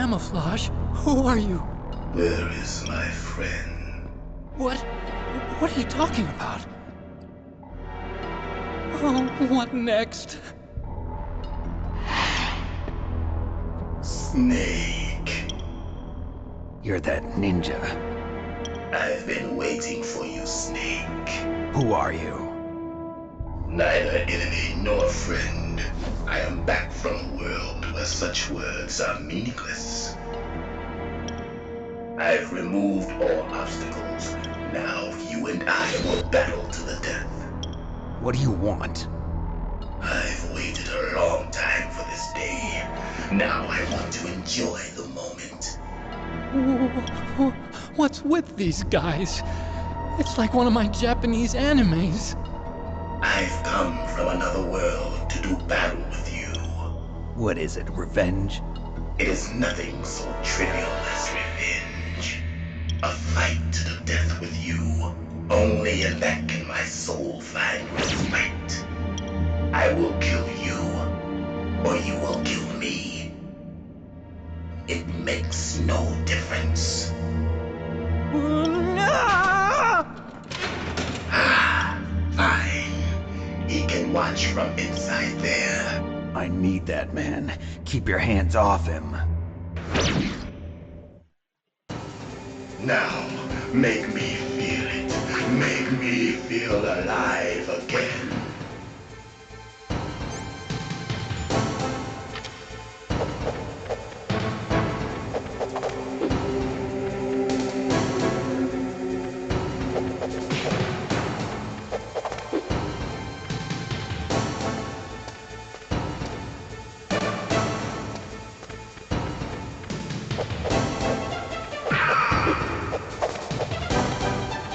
camouflage. Who are you? Where is my friend? What? What are you talking about? Oh, what next? Snake. You're that ninja. I've been waiting for you, Snake. Who are you? Neither enemy nor friend. I am back from a world where such words are meaningless. I've removed all obstacles. Now you and I will battle to the death. What do you want? I've waited a long time for this day. Now I want to enjoy the moment. What's with these guys? It's like one of my Japanese animes. I've come from another world to do battle with you. What is it, revenge? It is nothing so trivial as revenge. A fight to the death with you. Only in that can my soul find respite. I will kill you, or you will kill me. It makes no difference. Fine. He can watch from inside there. I need that man. Keep your hands off him. Now, make me feel it. Make me feel alive again.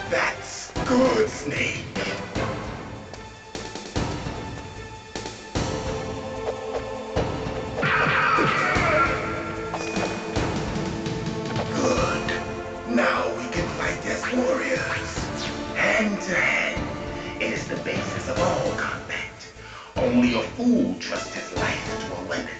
That's good, Snake. Good. Now we can fight as warriors. Hand to hand. It is the basis of all combat. Only a fool trusts his life to a weapon.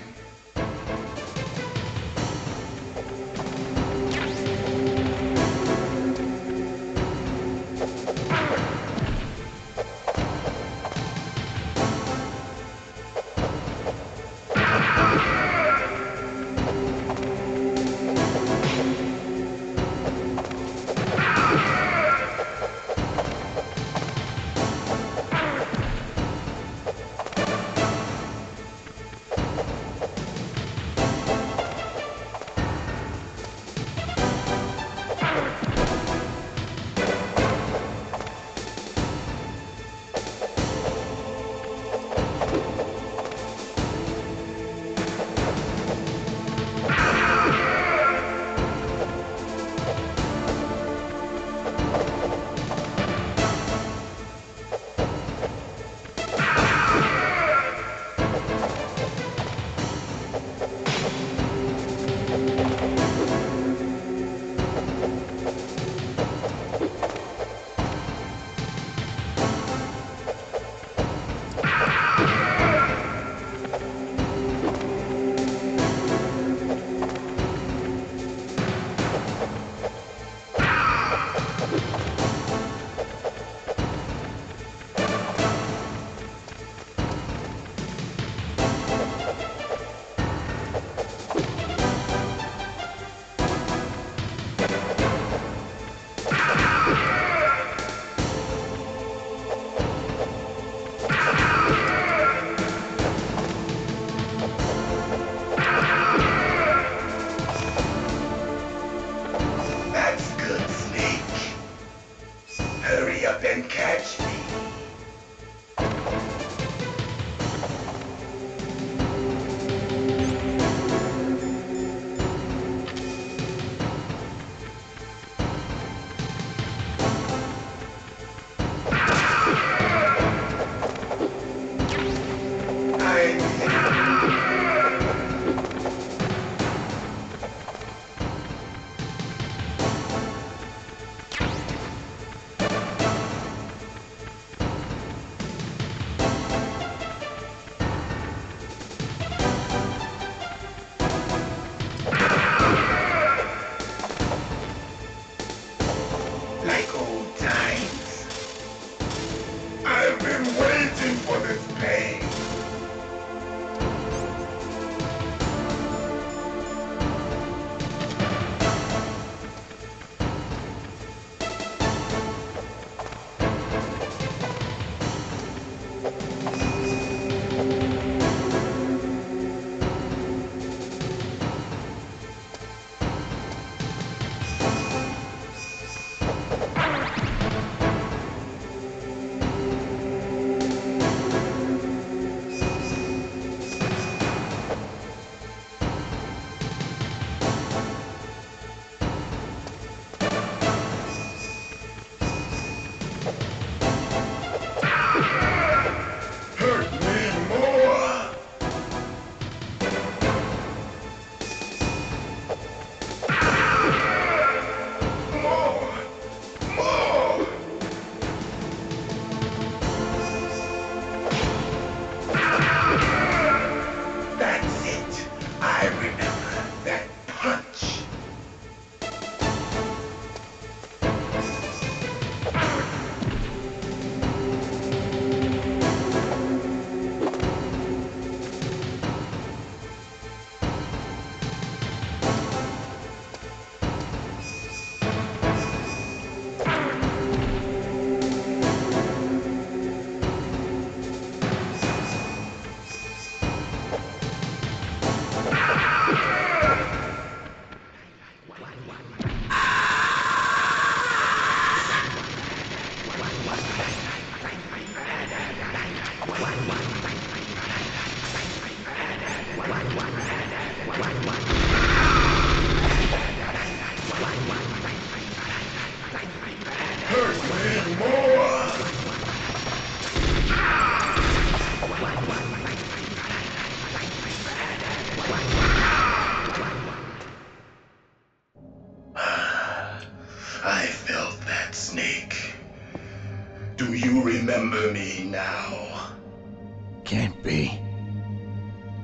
Can't be.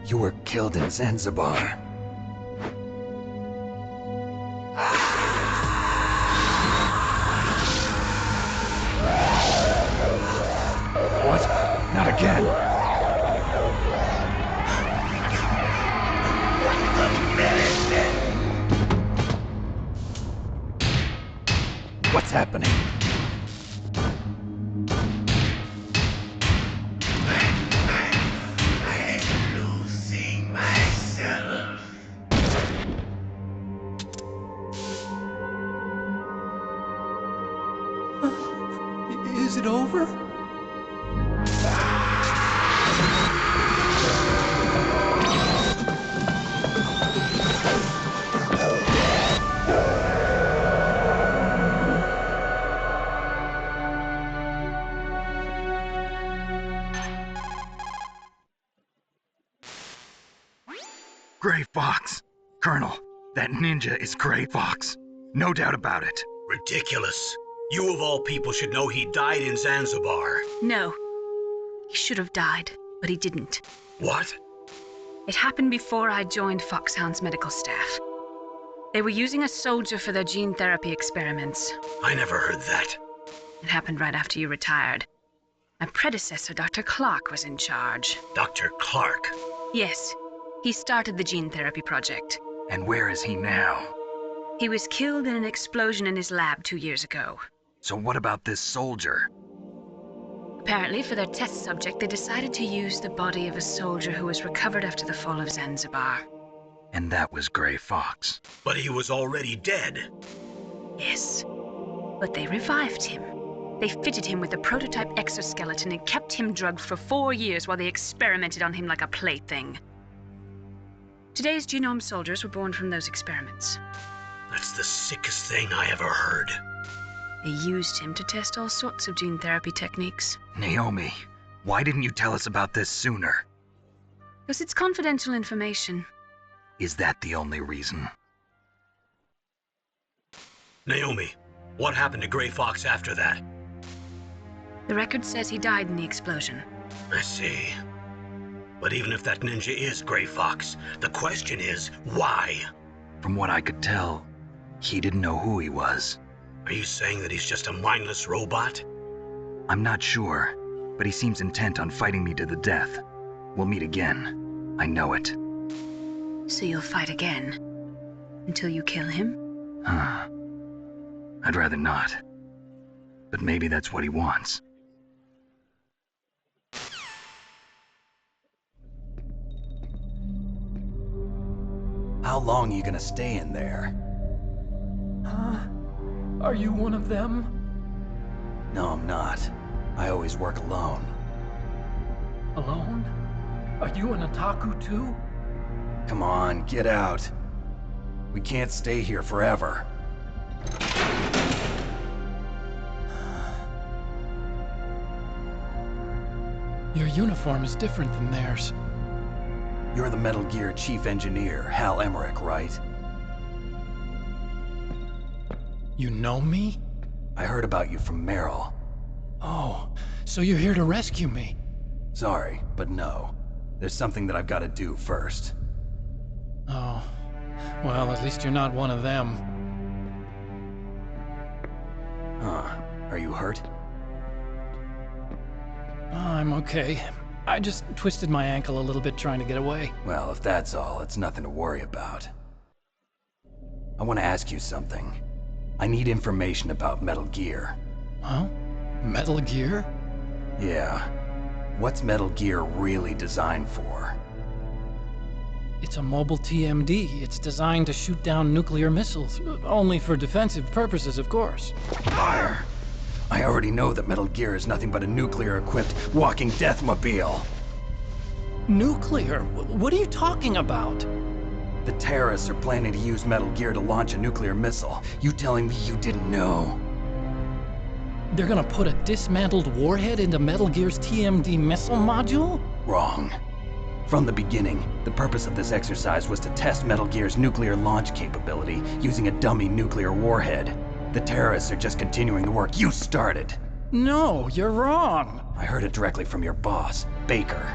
You were killed in Zanzibar. What? Not again. What's happening? I'm losing myself. Is it over? Gray Fox. Colonel, that ninja is Gray Fox. No doubt about it. Ridiculous. You of all people should know he died in Zanzibar. No. He should have died, but he didn't. What? It happened before I joined Foxhound's medical staff. They were using a soldier for their gene therapy experiments. I never heard that. It happened right after you retired. My predecessor, Dr. Clark, was in charge. Dr. Clark. Yes, he started the gene therapy project. And where is he now? He was killed in an explosion in his lab 2 years ago. So what about this soldier? Apparently, for their test subject, they decided to use the body of a soldier who was recovered after the fall of Zanzibar. And that was Gray Fox. But he was already dead. Yes, but they revived him. They fitted him with a prototype exoskeleton and kept him drugged for 4 years while they experimented on him like a plaything. Today's genome soldiers were born from those experiments. That's the sickest thing I ever heard. They used him to test all sorts of gene therapy techniques. Naomi, why didn't you tell us about this sooner? Because it's confidential information. Is that the only reason? Naomi, what happened to Gray Fox after that? The record says he died in the explosion. I see. But even if that ninja is Gray Fox, the question is, why? From what I could tell, he didn't know who he was. Are you saying that he's just a mindless robot? I'm not sure, but he seems intent on fighting me to the death. We'll meet again. I know it. So you'll fight again? Until you kill him? Huh. I'd rather not. But maybe that's what he wants. How long are you gonna stay in there? Huh? Are you one of them? No, I'm not. I always work alone. Alone? Are you an otaku too? Come on, get out. We can't stay here forever. Your uniform is different than theirs. You're the Metal Gear Chief Engineer, Hal Emmerich, right? You know me? I heard about you from Meryl. Oh, so you're here to rescue me? Sorry, but no. There's something that I've got to do first. Oh, well, at least you're not one of them. Huh. Are you hurt? I'm okay. I just twisted my ankle a little bit trying to get away. Well, if that's all, it's nothing to worry about. I want to ask you something. I need information about Metal Gear. Huh? Metal Gear? Yeah. What's Metal Gear really designed for? It's a mobile TMD. It's designed to shoot down nuclear missiles. Only for defensive purposes, of course. Fire! I already know that Metal Gear is nothing but a nuclear-equipped walking deathmobile. Nuclear? What are you talking about? The terrorists are planning to use Metal Gear to launch a nuclear missile. You telling me you didn't know? They're gonna put a dismantled warhead into Metal Gear's TMD missile module? Wrong. From the beginning, the purpose of this exercise was to test Metal Gear's nuclear launch capability using a dummy nuclear warhead. The terrorists are just continuing the work you started. No, you're wrong. I heard it directly from your boss, Baker.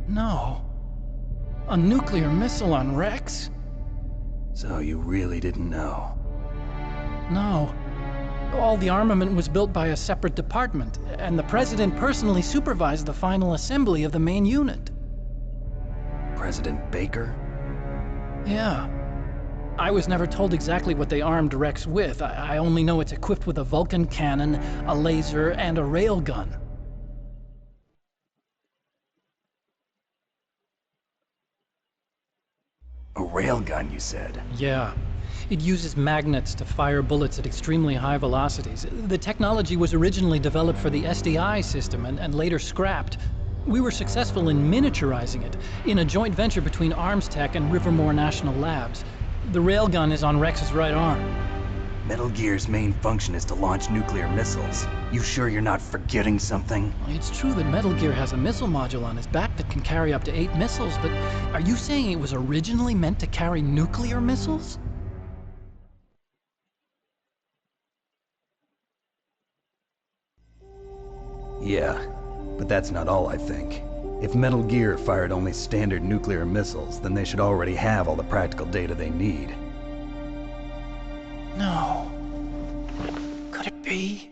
No. A nuclear missile on Rex? So you really didn't know? No. All the armament was built by a separate department, and the President personally supervised the final assembly of the main unit. President Baker? Yeah. I was never told exactly what they armed Rex with. I only know it's equipped with a Vulcan cannon, a laser, and a railgun. A railgun, you said? Yeah. It uses magnets to fire bullets at extremely high velocities. The technology was originally developed for the SDI system and later scrapped. We were successful in miniaturizing it in a joint venture between Arms Tech and Rivermore National Labs. The railgun is on Rex's right arm. Metal Gear's main function is to launch nuclear missiles. You sure you're not forgetting something? It's true that Metal Gear has a missile module on his back that can carry up to 8 missiles, but are you saying it was originally meant to carry nuclear missiles? Yeah, but that's not all I think. If Metal Gear fired only standard nuclear missiles, then they should already have all the practical data they need. No. Could it be?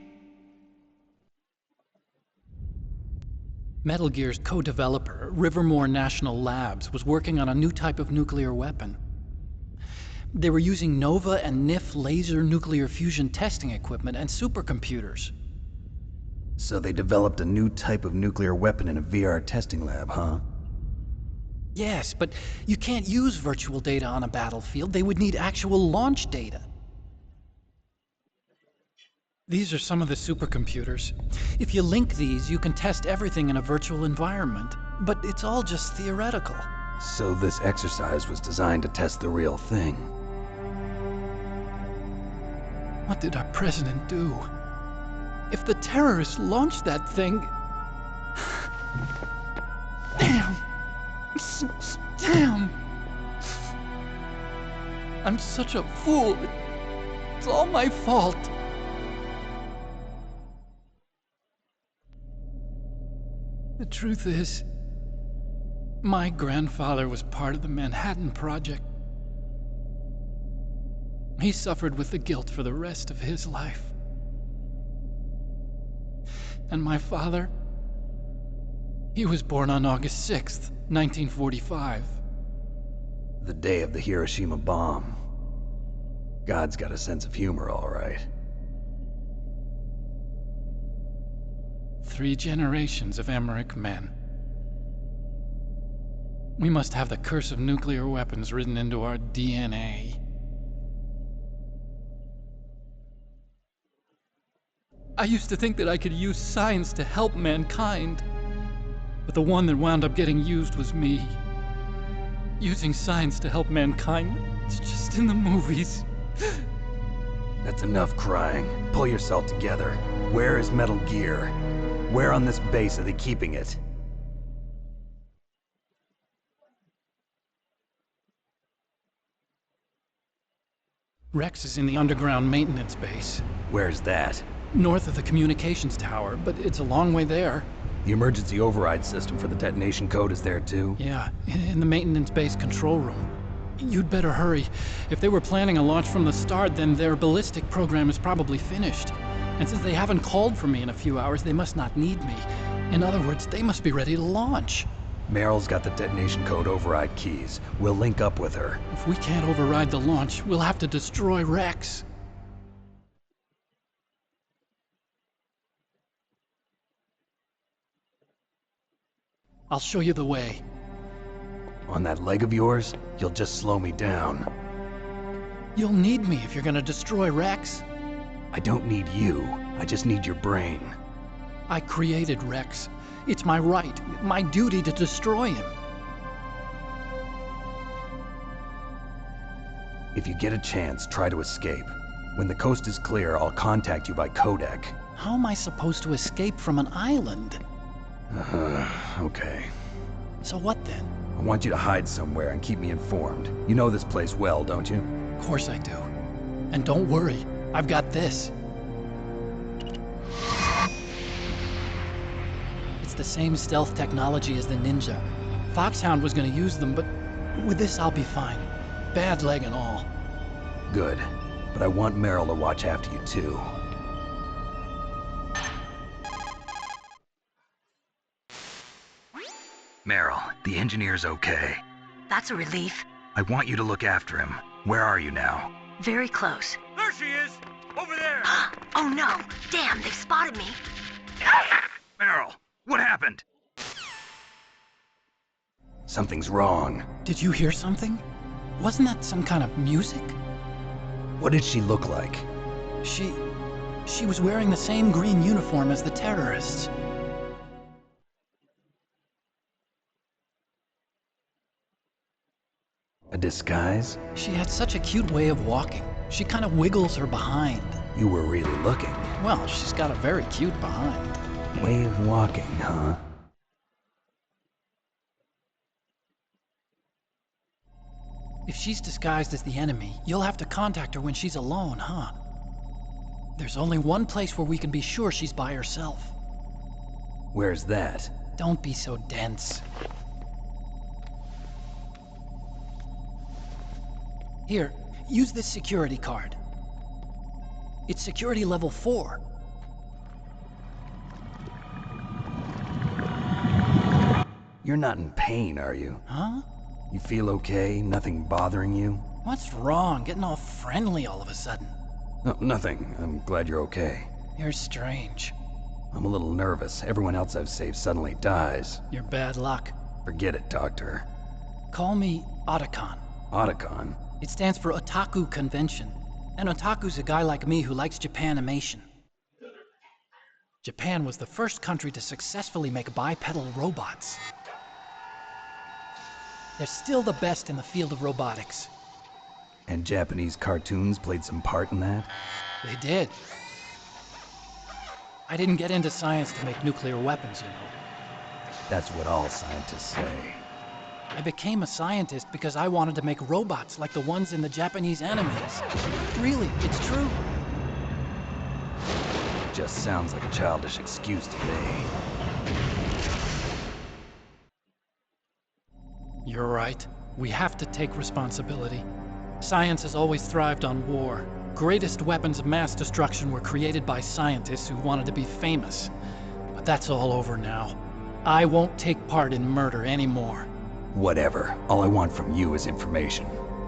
Metal Gear's co-developer, Rivermore National Labs, was working on a new type of nuclear weapon. They were using Nova and NIF laser nuclear fusion testing equipment and supercomputers. So they developed a new type of nuclear weapon in a VR testing lab, huh? Yes, but you can't use virtual data on a battlefield. They would need actual launch data. These are some of the supercomputers. If you link these, you can test everything in a virtual environment. But it's all just theoretical. So this exercise was designed to test the real thing. What did our president do? If the terrorists launched that thing... Damn! Damn! I'm such a fool. It's all my fault. The truth is, my grandfather was part of the Manhattan Project. He suffered with the guilt for the rest of his life. And my father, he was born on August 6th, 1945. The day of the Hiroshima bomb. God's got a sense of humor, all right. 3 generations of Emmerich men. We must have the curse of nuclear weapons written into our DNA. I used to think that I could use science to help mankind, but the one that wound up getting used was me. Using science to help mankind, it's just in the movies. That's enough crying. Pull yourself together. Where is Metal Gear? Where on this base are they keeping it? Rex is in the underground maintenance base, Where's that? north of the communications tower, but it's a long way there. The emergency override system for the detonation code is there too? Yeah, in the maintenance base control room. You'd better hurry. If they were planning a launch from the start, then their ballistic program is probably finished. And since they haven't called for me in a few hours, they must not need me. In other words, they must be ready to launch. Meryl's got the detonation code override keys. We'll link up with her. If we can't override the launch, we'll have to destroy Rex. I'll show you the way. On that leg of yours, you'll just slow me down. You'll need me if you're gonna destroy Rex. I don't need you. I just need your brain. I created Rex. It's my right, my duty to destroy him. If you get a chance, try to escape. When the coast is clear, I'll contact you by codec. How am I supposed to escape from an island? Okay. So what then? I want you to hide somewhere and keep me informed. You know this place well, don't you? Of course I do. And don't worry, I've got this. It's the same stealth technology as the Ninja. Foxhound was gonna use them, but with this I'll be fine. Bad leg and all. Good. But I want Meryl to watch after you too. Meryl, the engineer's okay. That's a relief. I want you to look after him. Where are you now? Very close. There she is! Over there! Oh no! Damn, they've spotted me. Meryl, what happened? Something's wrong. Did you hear something? Wasn't that some kind of music? What did she look like? She was wearing the same green uniform as the terrorists. A disguise? She had such a cute way of walking. She kind of wiggles her behind. You were really looking. Well, she's got a very cute behind. Way of walking, huh? If she's disguised as the enemy, you'll have to contact her when she's alone, huh? There's only one place where we can be sure she's by herself. Where's that? Don't be so dense. Here, use this security card. It's security level 4. You're not in pain, are you? Huh? You feel okay? Nothing bothering you? What's wrong? Getting all friendly all of a sudden. No, nothing. I'm glad you're okay. You're strange. I'm a little nervous. Everyone else I've saved suddenly dies. You're bad luck. Forget it, Doctor. Call me Otacon. Otacon? It stands for Otaku Convention. An otaku's a guy like me who likes Japanimation. Japan was the first country to successfully make bipedal robots. They're still the best in the field of robotics. And Japanese cartoons played some part in that? They did. I didn't get into science to make nuclear weapons, you know. That's what all scientists say. I became a scientist because I wanted to make robots like the ones in the Japanese animes. Really, it's true. Just sounds like a childish excuse to me. You're right. We have to take responsibility. Science has always thrived on war. Greatest weapons of mass destruction were created by scientists who wanted to be famous. But that's all over now. I won't take part in murder anymore. Whatever. All I want from you is information.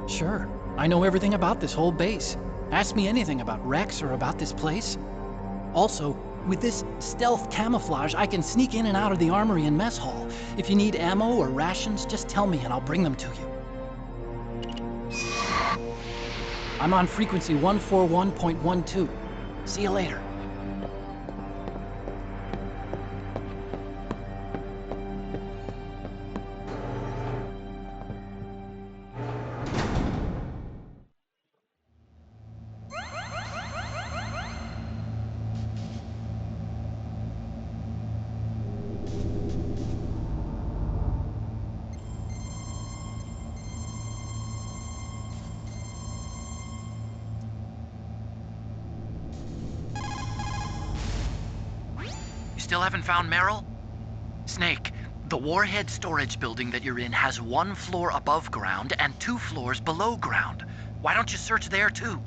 Sure. I know everything about this whole base. Ask me anything about Rex or about this place. Also, with this stealth camouflage, I can sneak in and out of the armory and mess hall. If you need ammo or rations, just tell me and I'll bring them to you. I'm on frequency 141.12. See you later. Still haven't found Meryl? Snake, the warhead storage building that you're in has 1 floor above ground and 2 floors below ground. Why don't you search there too?